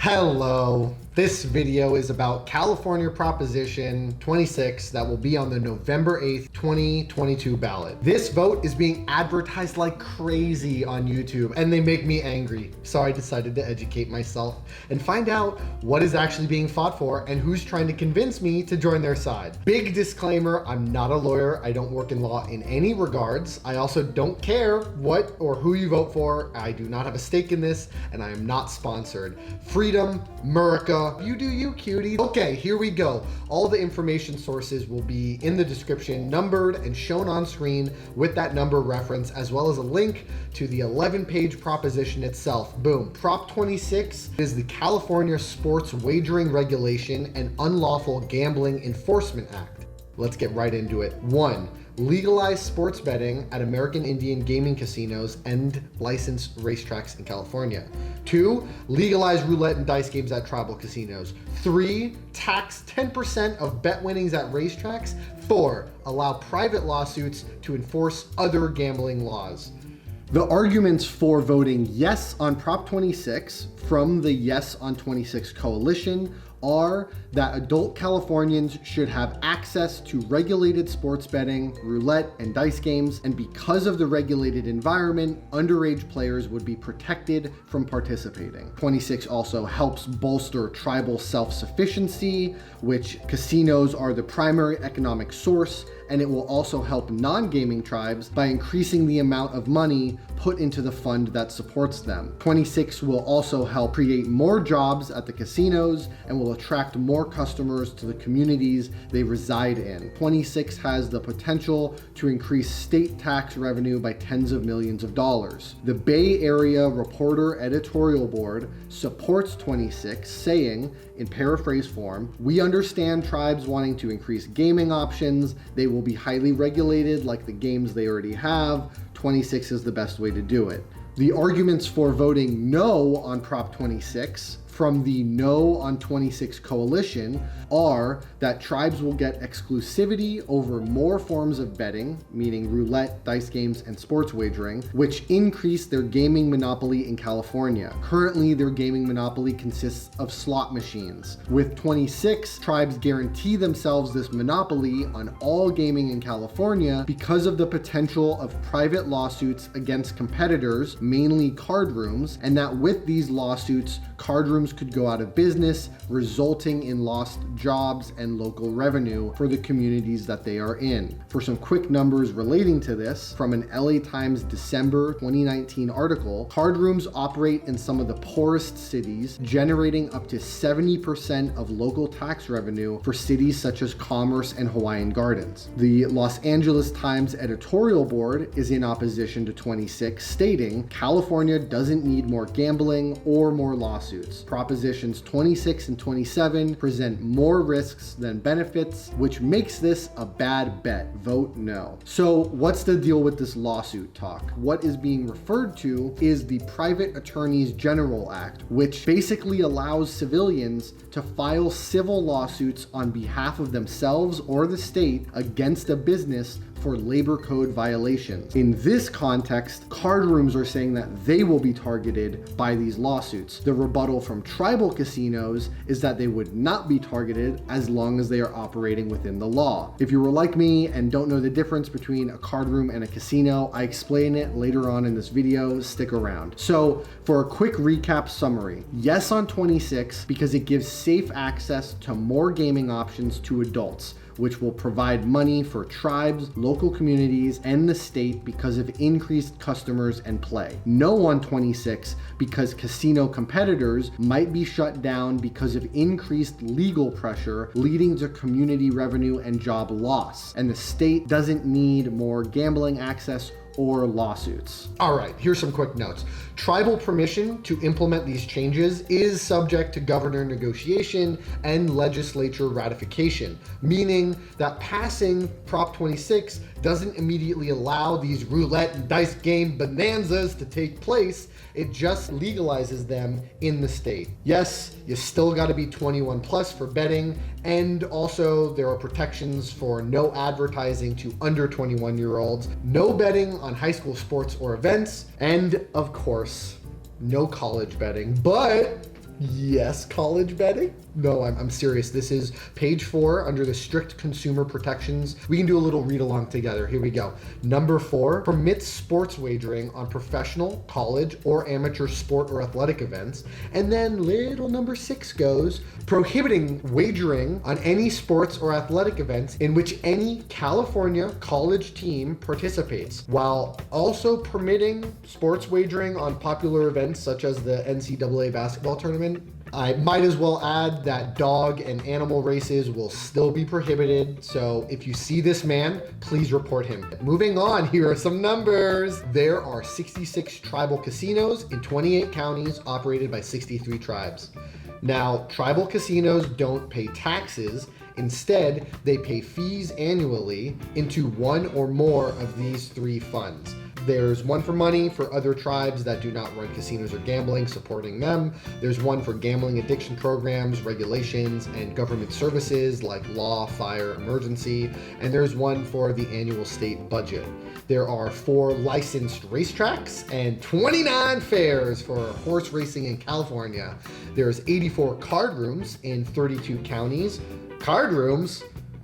Hello. This video is about California Proposition 26 that will be on the November 8th, 2022 ballot. This vote is being advertised like crazy on YouTube and they make me angry. So I decided to educate myself and find out what is actually being fought for and who's trying to convince me to join their side. Big disclaimer, I'm not a lawyer. I don't work in law in any regards. I also don't care what or who you vote for. I do not have a stake in this and I am not sponsored. Freedom, America, you do you, cutie. Okay, here we go. All the information sources will be in the description, numbered and shown on screen with that number reference, as well as a link to the 11-page proposition itself. Boom. Prop 26 is the California Sports Wagering Regulation and Unlawful Gambling Enforcement Act. Let's get right into it. 1. Legalize sports betting at American Indian gaming casinos and licensed racetracks in California. 2. Legalize roulette and dice games at tribal casinos. 3. Tax 10% of bet winnings at racetracks. 4. Allow private lawsuits to enforce other gambling laws. The arguments for voting yes on Prop 26 from the Yes on 26 coalition are that adult Californians should have access to regulated sports betting, roulette, and dice games, and because of the regulated environment, underage players would be protected from participating. 26 also helps bolster tribal self-sufficiency, which casinos are the primary economic source, and it will also help non-gaming tribes by increasing the amount of money put into the fund that supports them. 26 will also help create more jobs at the casinos and will attract more customers to the communities they reside in. 26 has the potential to increase state tax revenue by tens of millions of dollars. The Bay Area Reporter Editorial Board supports 26, saying, in paraphrase form, "We understand tribes wanting to increase gaming options. They will be highly regulated like the games they already have. 26 is the best way to do it." The arguments for voting no on Prop 26 from the No on 26 coalition are that tribes will get exclusivity over more forms of betting, meaning roulette, dice games, and sports wagering, which increase their gaming monopoly in California. Currently, their gaming monopoly consists of slot machines. With 26, tribes guarantee themselves this monopoly on all gaming in California because of the potential of private lawsuits against competitors, mainly card rooms, and that with these lawsuits, card rooms could go out of business, resulting in lost jobs and local revenue for the communities that they are in. For some quick numbers relating to this, from an LA Times December 2019 article, card rooms operate in some of the poorest cities, generating up to 70% of local tax revenue for cities such as Commerce and Hawaiian Gardens. The Los Angeles Times editorial board is in opposition to 26, stating, "California doesn't need more gambling or more lawsuits. Propositions 26 and 27 present more risks than benefits, which makes this a bad bet. Vote no." So what's the deal with this lawsuit talk? What is being referred to is the Private Attorneys General Act, which basically allows civilians to file civil lawsuits on behalf of themselves or the state against a business for labor code violations. In this context, card rooms are saying that they will be targeted by these lawsuits. The rebuttal from tribal casinos is that they would not be targeted as long as they are operating within the law. If you were like me and don't know the difference between a card room and a casino, I explain it later on in this video. Stick around. So for a quick recap summary, yes on 26 because it gives safe access to more gaming options to adults, which will provide money for tribes, local communities, and the state because of increased customers and play. No on 26 because casino competitors might be shut down because of increased legal pressure, leading to community revenue and job loss. And the state doesn't need more gambling access or lawsuits. All right, here's some quick notes. Tribal permission to implement these changes is subject to governor negotiation and legislature ratification, meaning that passing Prop 26 doesn't immediately allow these roulette and dice game bonanzas to take place. It just legalizes them in the state. Yes, you still got to be 21 plus for betting, and also there are protections for no advertising to under 21-year-olds, no betting on high school sports or events, and of course, no college betting. But Yes, college betting? No, I'm serious. This is page 4 under the strict consumer protections. We can do a little read along together. Here we go. Number 4 permits sports wagering on professional, college, or amateur sport or athletic events. And then little number 6 goes prohibiting wagering on any sports or athletic events in which any California college team participates, while also permitting sports wagering on popular events such as the NCAA basketball tournament. I might as well add that dog and animal races will still be prohibited. So if you see this man, please report him. Moving on, here are some numbers. There are 66 tribal casinos in 28 counties operated by 63 tribes. Now, tribal casinos don't pay taxes. Instead, they pay fees annually into one or more of these 3 funds. There's one for money for other tribes that do not run casinos or gambling, supporting them. There's one for gambling addiction programs, regulations, and government services like law, fire, emergency. And there's one for the annual state budget. There are 4 licensed racetracks and 29 fairs for horse racing in California. There's 84 card rooms in 32 counties. Card rooms?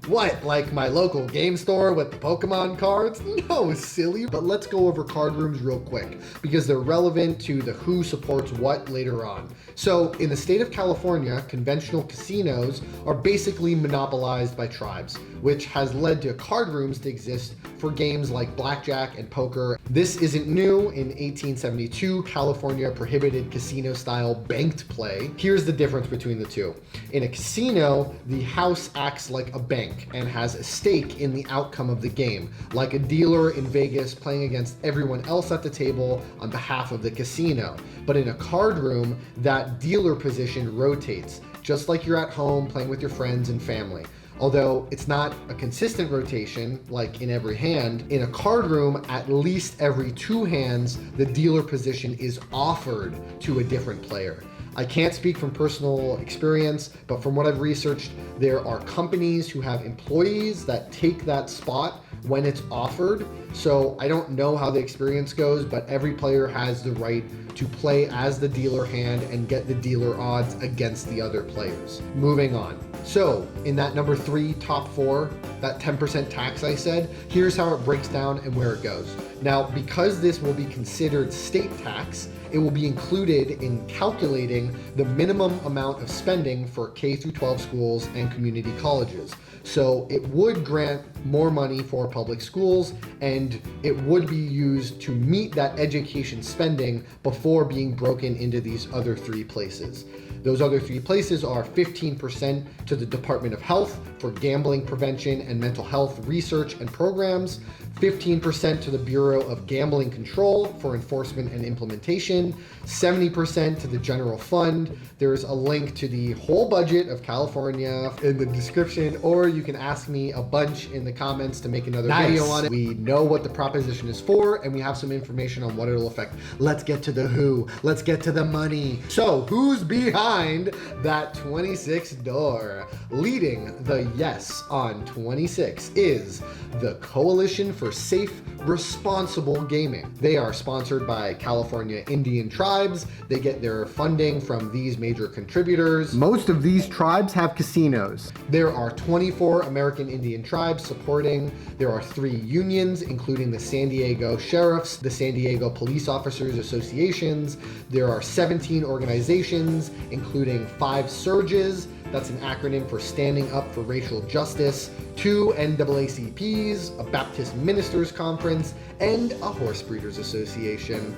What, like my local game store with the Pokemon cards? No, silly. But let's go over card rooms real quick because they're relevant to the who supports what later on. So in the state of California, conventional casinos are basically monopolized by tribes, which has led to card rooms to exist for games like blackjack and poker. This isn't new. In 1872, California prohibited casino-style banked play. Here's the difference between the two. In a casino, the house acts like a bank and has a stake in the outcome of the game, like a dealer in Vegas playing against everyone else at the table on behalf of the casino. But in a card room, that dealer position rotates, just like you're at home playing with your friends and family. Although it's not a consistent rotation, like in every hand, in a card room, at least every 2 hands, the dealer position is offered to a different player. I can't speak from personal experience, but from what I've researched, there are companies who have employees that take that spot when it's offered. So I don't know how the experience goes, but every player has the right to play as the dealer hand and get the dealer odds against the other players. Moving on. So in that number 3, top 4, that 10% tax I said, here's how it breaks down and where it goes. Now, because this will be considered state tax, it will be included in calculating the minimum amount of spending for K through 12 schools and community colleges. So it would grant more money for public schools, and it would be used to meet that education spending before being broken into these other 3 places. Those other 3 places are 15% to the Department of Health for gambling prevention and mental health research and programs, 15% to the Bureau of Gambling Control for enforcement and implementation, 70% to the general fund. There's a link to the whole budget of California in the description, or you can ask me a bunch in the comments to make another video on it. We know what the proposition is for, and we have some information on what it'll affect. Let's get to the who. Let's get to the money. So who's behind that 26 door? Leading the yes on 26 is the Coalition for Safe, Responsible Gaming. They are sponsored by California Indian tribes. They get their funding from these major contributors. Most of these tribes have casinos. There are 24 American Indian tribes supporting. There are 3 unions, including the San Diego Sheriffs, the San Diego Police Officers Associations. There are 17 organizations, including 5 surges. That's an acronym for Standing Up for Racial Justice, 2 NAACPs, a Baptist Ministers Conference, and a Horse Breeders Association.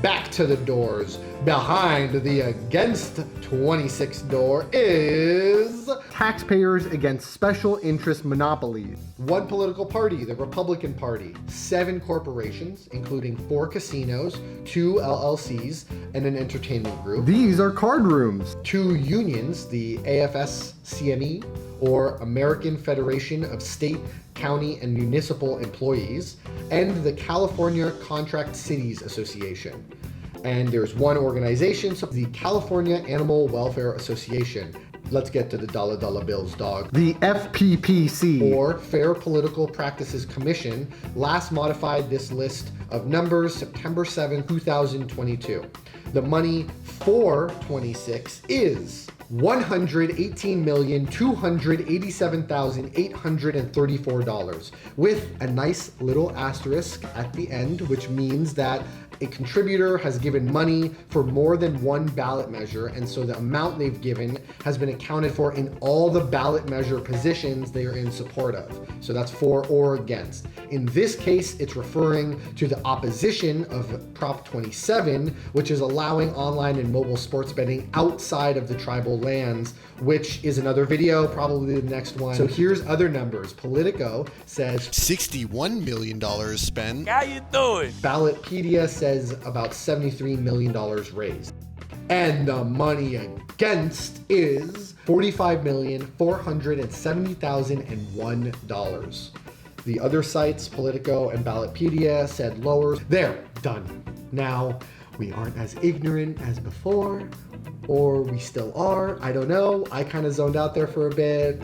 Back to the doors. Behind the against 26 door is Taxpayers Against Special Interest Monopolies. 1 political party, the Republican Party, 7 corporations, including 4 casinos, 2 LLCs, and an entertainment group. These are card rooms. 2 unions, the AFS-CME, or American Federation of State, County, and Municipal Employees, and the California Contract Cities Association. And there's 1 organization, so the California Animal Welfare Association. let's get to the dollar bills, dog. The FPPC, Or Fair Political Practices Commission, last modified this list of numbers September 7, 2022. The money for 26 is $118,287,834 with a nice little asterisk at the end, which means that a contributor has given money for more than one ballot measure, and so the amount they've given has been accounted for in all the ballot measure positions they are in support of. So that's for or against. In this case, it's referring to the opposition of Prop 27, which is allowing online and mobile sports betting outside of the tribal lands, which is another video, probably the next one. So here's other numbers. Politico says $61 million spent. How you doing? Ballotpedia says about $73 million raised. And the money against is $45,470,001. The other sites, Politico and Ballotpedia, said lower. There, done. Now, we aren't as ignorant as before, or we still are. I don't know. I kind of zoned out there for a bit.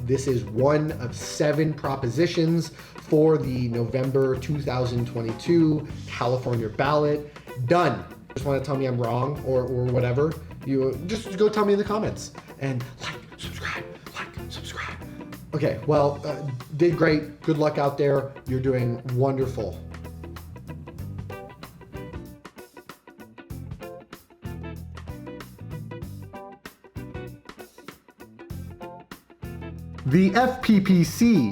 This is one of 7 propositions for the November 2022 California ballot. Done. Just want to tell me I'm wrong or whatever, you just go tell me in the comments. And like, subscribe. Okay, well, did great. Good luck out there. You're doing wonderful. the FPPC,